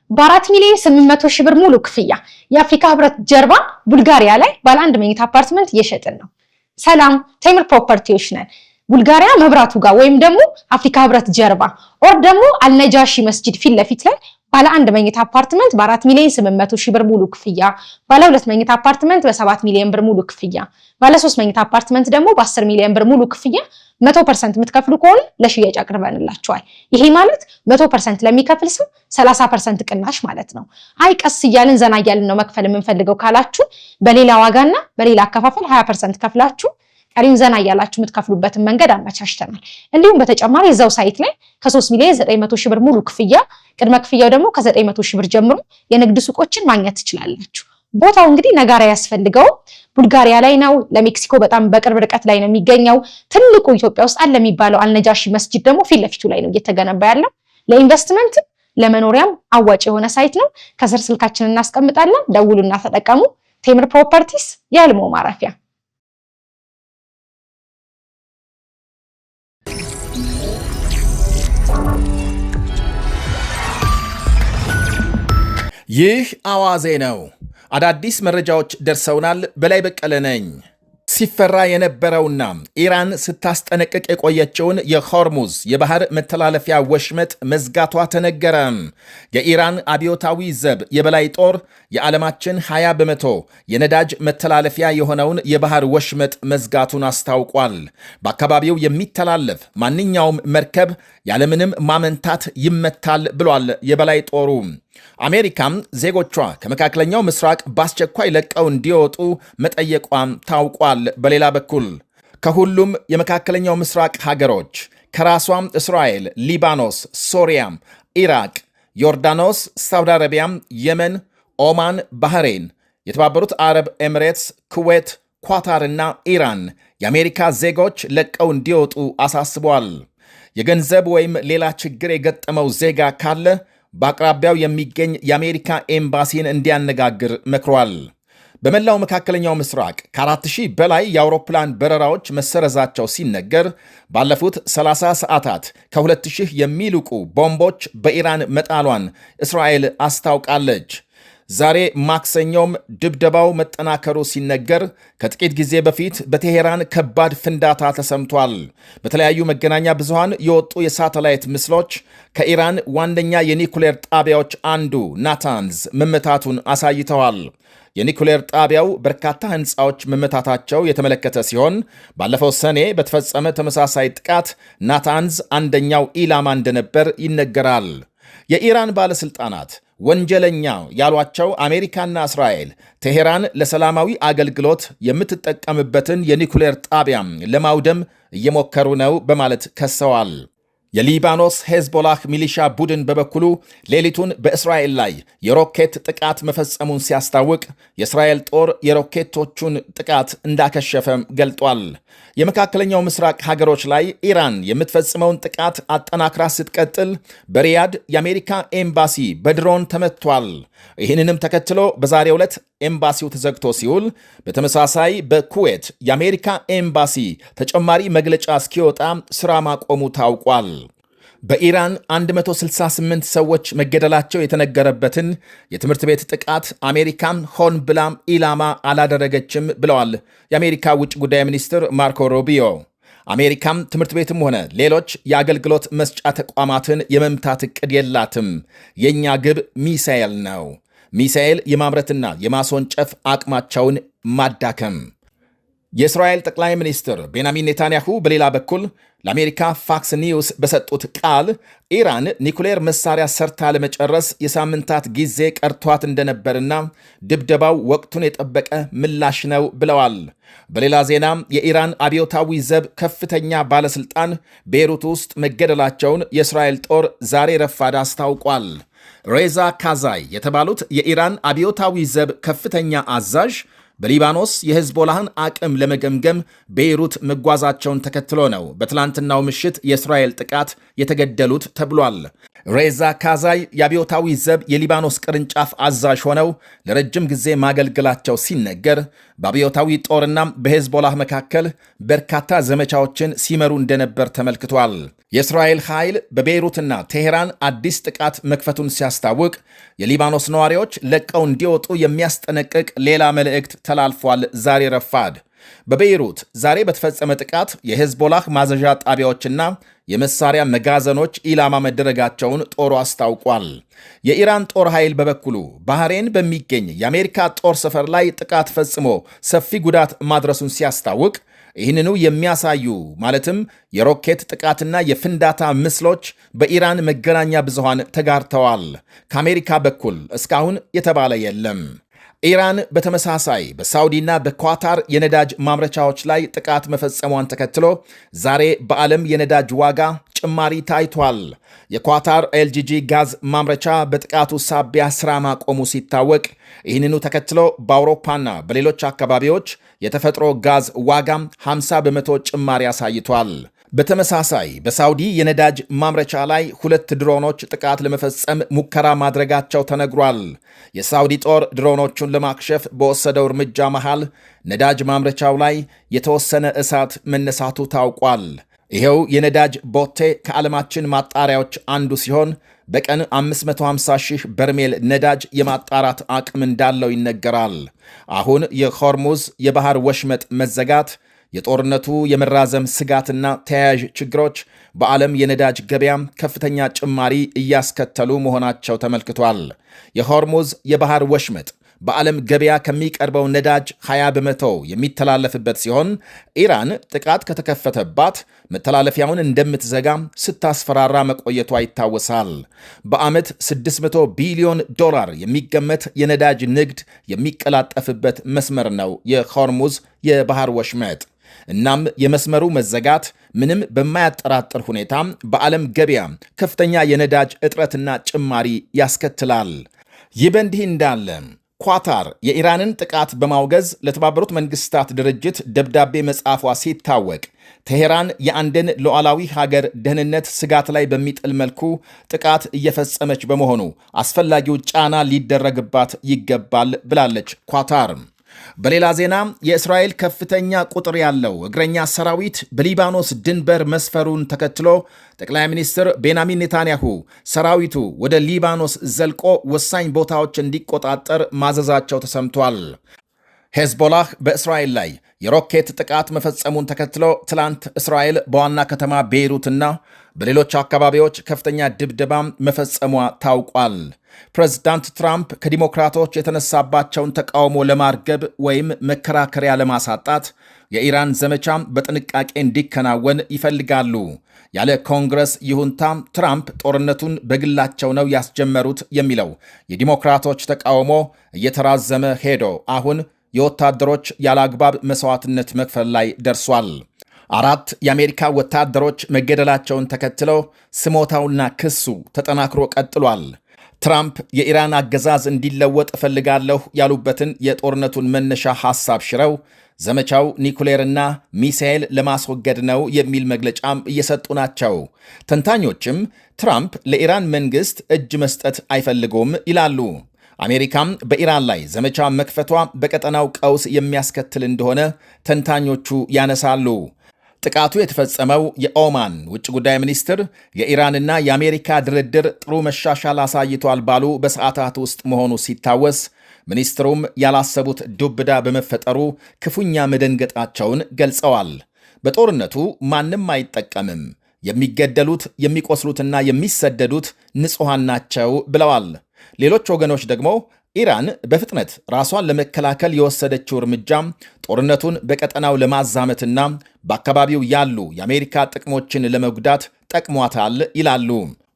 በ4 ሚሊዮን 800 ሺህ ብር ሙሉ ክፍያ የአፍሪካ ህብረት ጀርባ ቡልጋሪያ ላይ ባለ 1 መኝታ አፓርትመንት እየሸጥን ነው። ሰላም ቴምር ፕሮፐርቲዎች ነን። ቡልጋሪያ መብራቱ ጋር ወይም ደግሞ አፍሪካ ህብረት ጀርባ ኦር ደግሞ አልነጃሺ መስጂድ ፊት ለፊት ላይ ባለ 1 መኝታ አፓርትመንት በ4 ሚሊዮን 800 ሺህ ብር ሙሉ ክፍያ፣ ባለ 2 መኝታ አፓርትመንት በ7 ሚሊዮን ብር ሙሉ ክፍያ፣ ባለ 3 መኝታ አፓርትመንት ደግሞ በ10 ሚሊዮን ብር ሙሉ ክፍያ 100% የምትከፍሉ ከሆነ ለሽያጭ አቅርበንላችኋል። ይሄ ማለት 100% ለሚከፍል ሰው 30% ቅናሽ ማለት ነው። አይ ቀስ እያልን ዘና እያልን ነው መክፈል የምንፈልገው ካላችሁ በሌላ ዋጋና በሌላ አከፋፈል 20% ከፍላችሁ ቀሪም ዘና እያላችሁ የምትከፍሉበትን መንገድ አመቻችተናል። እንዲሁም በተጨማሪ እዛው ሳይት ላይ ከ3 ሚሊዮን 900 ሺህ ብር ሙሉ ክፍያ፣ ቅድመ ክፍያው ደግሞ ከ900 ሺህ ብር ጀምሮ የንግድ ሱቆችን ማግኘት ትችላላችሁ። ቦታው እንግዲህ ነጋራ ያስፈልገው ቡልጋሪያ ላይ ነው። ለሜክሲኮ በጣም በቅርብ ርቀት ላይ ነው የሚገኘው። ትልቁ ኢትዮጵያ ውስጥ አለ የሚባለው አልነጃሺ መስጂድ ደግሞ ፊት ለፊቱ ላይ ነው እየተገነባ ያለው። ለኢንቨስትመንት ለመኖሪያም አዋጭ የሆነ ሳይት ነው። ከስር ስልካችንን እናስቀምጣለን። ደውሉና ተጠቀሙ። ቴምር ፕሮፐርቲስ የህልሞ ማረፊያ። ይህ አዋዜ ነው። አዳዲስ መረጃዎች ደርሰውናል። በላይ በቀለ ነኝ። ሲፈራ የነበረውና ኢራን ስታስጠነቅቅ የቆየችውን የሆርሙዝ የባህር መተላለፊያ ወሽመጥ መዝጋቷ ተነገረ። የኢራን አብዮታዊ ዘብ የበላይ ጦር የዓለማችን 20 በመቶ የነዳጅ መተላለፊያ የሆነውን የባህር ወሽመጥ መዝጋቱን አስታውቋል። በአካባቢው የሚተላለፍ ማንኛውም መርከብ ያለምንም ማመንታት ይመታል ብሏል የበላይ ጦሩ። አሜሪካም ዜጎቿ ከመካከለኛው ምስራቅ በአስቸኳይ ለቀው እንዲወጡ መጠየቋም ታውቋል። በሌላ በኩል ከሁሉም የመካከለኛው ምስራቅ ሀገሮች ከራሷም እስራኤል፣ ሊባኖስ፣ ሶሪያ፣ ኢራቅ፣ ዮርዳኖስ፣ ሳውዲ አረቢያም፣ የመን፣ ኦማን፣ ባህሬን፣ የተባበሩት አረብ ኤሚሬትስ፣ ኩዌት፣ ኳታርና ኢራን የአሜሪካ ዜጎች ለቀው እንዲወጡ አሳስበዋል። የገንዘብ ወይም ሌላ ችግር የገጠመው ዜጋ ካለ በአቅራቢያው የሚገኝ የአሜሪካ ኤምባሲን እንዲያነጋግር መክሯል። በመላው መካከለኛው ምስራቅ ከ4000 በላይ የአውሮፕላን በረራዎች መሰረዛቸው ሲነገር ባለፉት 30 ሰዓታት ከ2000 የሚልቁ ቦምቦች በኢራን መጣሏን እስራኤል አስታውቃለች። ዛሬ ማክሰኞም ድብደባው መጠናከሩ ሲነገር ከጥቂት ጊዜ በፊት በቴሄራን ከባድ ፍንዳታ ተሰምቷል። በተለያዩ መገናኛ ብዙሃን የወጡ የሳተላይት ምስሎች ከኢራን ዋነኛ የኒኩሌር ጣቢያዎች አንዱ ናታንዝ መመታቱን አሳይተዋል። የኒኩሌር ጣቢያው በርካታ ሕንፃዎች መመታታቸው የተመለከተ ሲሆን ባለፈው ሰኔ በተፈጸመ ተመሳሳይ ጥቃት ናታንዝ አንደኛው ኢላማ እንደነበር ይነገራል። የኢራን ባለሥልጣናት ወንጀለኛ ያሏቸው አሜሪካና እስራኤል ቴሄራን ለሰላማዊ አገልግሎት የምትጠቀምበትን የኒኩሌር ጣቢያ ለማውደም እየሞከሩ ነው በማለት ከሰዋል። የሊባኖስ ሄዝቦላህ ሚሊሻ ቡድን በበኩሉ ሌሊቱን በእስራኤል ላይ የሮኬት ጥቃት መፈጸሙን ሲያስታውቅ የእስራኤል ጦር የሮኬቶቹን ጥቃት እንዳከሸፈም ገልጧል። የመካከለኛው ምስራቅ ሀገሮች ላይ ኢራን የምትፈጽመውን ጥቃት አጠናክራ ስትቀጥል በሪያድ የአሜሪካ ኤምባሲ በድሮን ተመቷል። ይህንንም ተከትሎ በዛሬው ዕለት ኤምባሲው ተዘግቶ ሲውል፣ በተመሳሳይ በኩዌት የአሜሪካ ኤምባሲ ተጨማሪ መግለጫ እስኪወጣ ሥራ ማቆሙ ታውቋል። በኢራን 168 ሰዎች መገደላቸው የተነገረበትን የትምህርት ቤት ጥቃት አሜሪካም ሆን ብላም ኢላማ አላደረገችም ብለዋል የአሜሪካ ውጭ ጉዳይ ሚኒስትር ማርኮ ሩቢዮ። አሜሪካም ትምህርት ቤትም ሆነ ሌሎች የአገልግሎት መስጫ ተቋማትን የመምታት ዕቅድ የላትም። የእኛ ግብ ሚሳኤል ነው። ሚሳኤል የማምረትና የማስወንጨፍ አቅማቸውን ማዳከም። የእስራኤል ጠቅላይ ሚኒስትር ቤንያሚን ኔታንያሁ በሌላ በኩል ለአሜሪካ ፋክስ ኒውስ በሰጡት ቃል ኢራን ኒኩሌር መሳሪያ ሰርታ ለመጨረስ የሳምንታት ጊዜ ቀርቷት እንደነበርና ድብደባው ወቅቱን የጠበቀ ምላሽ ነው ብለዋል። በሌላ ዜና የኢራን አብዮታዊ ዘብ ከፍተኛ ባለሥልጣን ቤይሩት ውስጥ መገደላቸውን የእስራኤል ጦር ዛሬ ረፋድ አስታውቋል። ሬዛ ካዛይ የተባሉት የኢራን አብዮታዊ ዘብ ከፍተኛ አዛዥ በሊባኖስ የሄዝቦላህን አቅም ለመገምገም ቤይሩት መጓዛቸውን ተከትሎ ነው በትላንትናው ምሽት የእስራኤል ጥቃት የተገደሉት ተብሏል። ሬዛ ካዛይ የአብዮታዊ ዘብ የሊባኖስ ቅርንጫፍ አዛዥ ሆነው ለረጅም ጊዜ ማገልገላቸው ሲነገር በአብዮታዊ ጦርና በሄዝቦላህ መካከል በርካታ ዘመቻዎችን ሲመሩ እንደነበር ተመልክቷል። የእስራኤል ኃይል በቤይሩትና ቴሄራን አዲስ ጥቃት መክፈቱን ሲያስታውቅ የሊባኖስ ነዋሪዎች ለቀው እንዲወጡ የሚያስጠነቅቅ ሌላ መልእክት ተላልፏል። ዛሬ ረፋድ በቤይሩት ዛሬ በተፈጸመ ጥቃት የሄዝቦላህ ማዘዣ ጣቢያዎችና የመሳሪያ መጋዘኖች ኢላማ መደረጋቸውን ጦሩ አስታውቋል። የኢራን ጦር ኃይል በበኩሉ ባህሬን በሚገኝ የአሜሪካ ጦር ሰፈር ላይ ጥቃት ፈጽሞ ሰፊ ጉዳት ማድረሱን ሲያስታውቅ ይህንኑ የሚያሳዩ ማለትም የሮኬት ጥቃትና የፍንዳታ ምስሎች በኢራን መገናኛ ብዙሃን ተጋርተዋል። ከአሜሪካ በኩል እስካሁን የተባለ የለም። ኢራን በተመሳሳይ በሳውዲና በኳታር የነዳጅ ማምረቻዎች ላይ ጥቃት መፈጸሟን ተከትሎ ዛሬ በዓለም የነዳጅ ዋጋ ጭማሪ ታይቷል። የኳታር ኤልጂጂ ጋዝ ማምረቻ በጥቃቱ ሳቢያ ሥራ ማቆሙ ሲታወቅ፣ ይህንኑ ተከትሎ በአውሮፓና በሌሎች አካባቢዎች የተፈጥሮ ጋዝ ዋጋም 50 በመቶ ጭማሪ አሳይቷል። በተመሳሳይ በሳውዲ የነዳጅ ማምረቻ ላይ 2 ድሮኖች ጥቃት ለመፈጸም ሙከራ ማድረጋቸው ተነግሯል። የሳውዲ ጦር ድሮኖቹን ለማክሸፍ በወሰደው እርምጃ መሃል ነዳጅ ማምረቻው ላይ የተወሰነ እሳት መነሳቱ ታውቋል። ይኸው የነዳጅ ቦቴ ከዓለማችን ማጣሪያዎች አንዱ ሲሆን በቀን 550 ሺህ በርሜል ነዳጅ የማጣራት አቅም እንዳለው ይነገራል። አሁን የሆርሙዝ የባህር ወሽመጥ መዘጋት የጦርነቱ የመራዘም ስጋትና ተያያዥ ችግሮች በዓለም የነዳጅ ገበያም ከፍተኛ ጭማሪ እያስከተሉ መሆናቸው ተመልክቷል። የሆርሙዝ የባህር ወሽመጥ በዓለም ገበያ ከሚቀርበው ነዳጅ 20 በመቶ የሚተላለፍበት ሲሆን ኢራን ጥቃት ከተከፈተባት መተላለፊያውን እንደምትዘጋ ስታስፈራራ መቆየቷ ይታወሳል። በዓመት $600 ቢሊዮን የሚገመት የነዳጅ ንግድ የሚቀላጠፍበት መስመር ነው የሆርሙዝ የባህር ወሽመጥ። እናም የመስመሩ መዘጋት ምንም በማያጠራጥር ሁኔታ በዓለም ገበያ ከፍተኛ የነዳጅ እጥረትና ጭማሪ ያስከትላል። ይህ በእንዲህ እንዳለ ኳታር የኢራንን ጥቃት በማውገዝ ለተባበሩት መንግስታት ድርጅት ደብዳቤ መጻፏ ሲታወቅ፣ ቴሄራን የአንድን ሉዓላዊ ሀገር ደህንነት ስጋት ላይ በሚጥል መልኩ ጥቃት እየፈጸመች በመሆኑ አስፈላጊው ጫና ሊደረግባት ይገባል ብላለች ኳታር። በሌላ ዜና የእስራኤል ከፍተኛ ቁጥር ያለው እግረኛ ሰራዊት በሊባኖስ ድንበር መስፈሩን ተከትሎ ጠቅላይ ሚኒስትር ቤንያሚን ኔታንያሁ ሰራዊቱ ወደ ሊባኖስ ዘልቆ ወሳኝ ቦታዎች እንዲቆጣጠር ማዘዛቸው ተሰምቷል። ሄዝቦላህ በእስራኤል ላይ የሮኬት ጥቃት መፈጸሙን ተከትሎ ትላንት እስራኤል በዋና ከተማ ቤይሩትና በሌሎች አካባቢዎች ከፍተኛ ድብደባ መፈጸሟ ታውቋል። ፕሬዝዳንት ትራምፕ ከዲሞክራቶች የተነሳባቸውን ተቃውሞ ለማርገብ ወይም መከራከሪያ ለማሳጣት የኢራን ዘመቻ በጥንቃቄ እንዲከናወን ይፈልጋሉ። ያለ ኮንግረስ ይሁንታ ትራምፕ ጦርነቱን በግላቸው ነው ያስጀመሩት የሚለው የዲሞክራቶች ተቃውሞ እየተራዘመ ሄዶ አሁን የወታደሮች ያለአግባብ መስዋዕትነት መክፈል ላይ ደርሷል። 4 የአሜሪካ ወታደሮች መገደላቸውን ተከትለው ስሞታውና ክሱ ተጠናክሮ ቀጥሏል። ትራምፕ የኢራን አገዛዝ እንዲለወጥ እፈልጋለሁ ያሉበትን የጦርነቱን መነሻ ሐሳብ ሽረው ዘመቻው ኒኩሌርና ሚሳኤል ለማስወገድ ነው የሚል መግለጫም እየሰጡ ናቸው። ተንታኞችም ትራምፕ ለኢራን መንግሥት እጅ መስጠት አይፈልጉም ይላሉ። አሜሪካም በኢራን ላይ ዘመቻ መክፈቷ በቀጠናው ቀውስ የሚያስከትል እንደሆነ ተንታኞቹ ያነሳሉ። ጥቃቱ የተፈጸመው የኦማን ውጭ ጉዳይ ሚኒስትር የኢራንና የአሜሪካ ድርድር ጥሩ መሻሻል አሳይቷል ባሉ በሰዓታት ውስጥ መሆኑ ሲታወስ፣ ሚኒስትሩም ያላሰቡት ዱብዳ በመፈጠሩ ክፉኛ መደንገጣቸውን ገልጸዋል። በጦርነቱ ማንም አይጠቀምም፣ የሚገደሉት የሚቆስሉትና የሚሰደዱት ንጹሐን ናቸው ብለዋል። ሌሎች ወገኖች ደግሞ ኢራን በፍጥነት ራሷን ለመከላከል የወሰደችው እርምጃ ጦርነቱን በቀጠናው ለማዛመትና በአካባቢው ያሉ የአሜሪካ ጥቅሞችን ለመጉዳት ጠቅሟታል ይላሉ።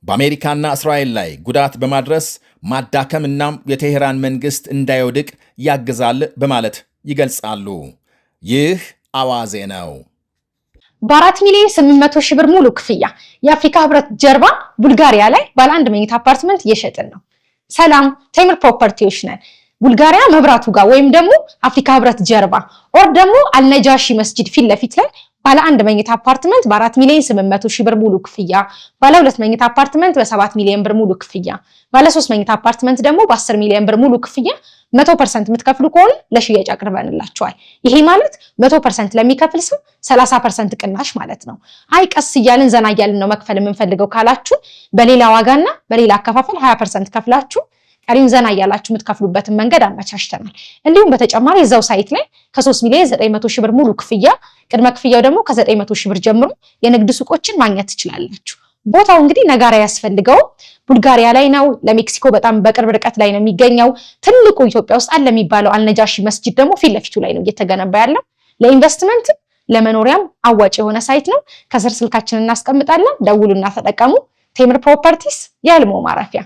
በአሜሪካና እስራኤል ላይ ጉዳት በማድረስ ማዳከምና የቴሄራን መንግሥት እንዳይወድቅ ያግዛል በማለት ይገልጻሉ። ይህ አዋዜ ነው። በ4 ሚሊዮን 800 ሺህ ብር ሙሉ ክፍያ የአፍሪካ ህብረት ጀርባ ቡልጋሪያ ላይ ባለ 1 መኝታ አፓርትመንት እየሸጥን ነው። ሰላም ቴምር ፕሮፐርቲዎች ነን። ቡልጋሪያ መብራቱ ጋር ወይም ደግሞ አፍሪካ ህብረት ጀርባ ኦር ደግሞ አልነጃሺ መስጂድ ፊት ለፊት ላይ ባለ 1 መኝታ አፓርትመንት በ4 ሚሊዮን 800 ሺህ ብር ሙሉ ክፍያ፣ ባለ 2 መኝታ አፓርትመንት በ7 ሚሊዮን ብር ሙሉ ክፍያ፣ ባለ 3 መኝታ አፓርትመንት ደግሞ በ10 ሚሊዮን ብር ሙሉ ክፍያ 100% የምትከፍሉ ከሆነ ለሽያጭ አቅርበንላችኋል። ይሄ ማለት 100% ለሚከፍል ሰው 30% ቅናሽ ማለት ነው። አይ ቀስ እያልን ዘና እያልን ነው መክፈል የምንፈልገው ካላችሁ በሌላ ዋጋና በሌላ አከፋፈል 20% ከፍላችሁ ቀሪን ዘና እያላችሁ የምትከፍሉበትን መንገድ አመቻችተናል። እንዲሁም በተጨማሪ እዛው ሳይት ላይ ከ3 ሚሊዮን 900 ሺህ ብር ሙሉ ክፍያ፣ ቅድመ ክፍያው ደግሞ ከ900 ሺህ ብር ጀምሮ የንግድ ሱቆችን ማግኘት ትችላላችሁ። ቦታው እንግዲህ ነጋራ ያስፈልገው ቡልጋሪያ ላይ ነው። ለሜክሲኮ በጣም በቅርብ ርቀት ላይ ነው የሚገኘው። ትልቁ ኢትዮጵያ ውስጥ አለ የሚባለው አልነጃሺ መስጂድ ደግሞ ፊት ለፊቱ ላይ ነው እየተገነባ ያለው። ለኢንቨስትመንት ለመኖሪያም አዋጭ የሆነ ሳይት ነው። ከስር ስልካችንን እናስቀምጣለን። ደውሉና ተጠቀሙ። ቴምር ፕሮፐርቲስ የህልሞ ማረፊያ።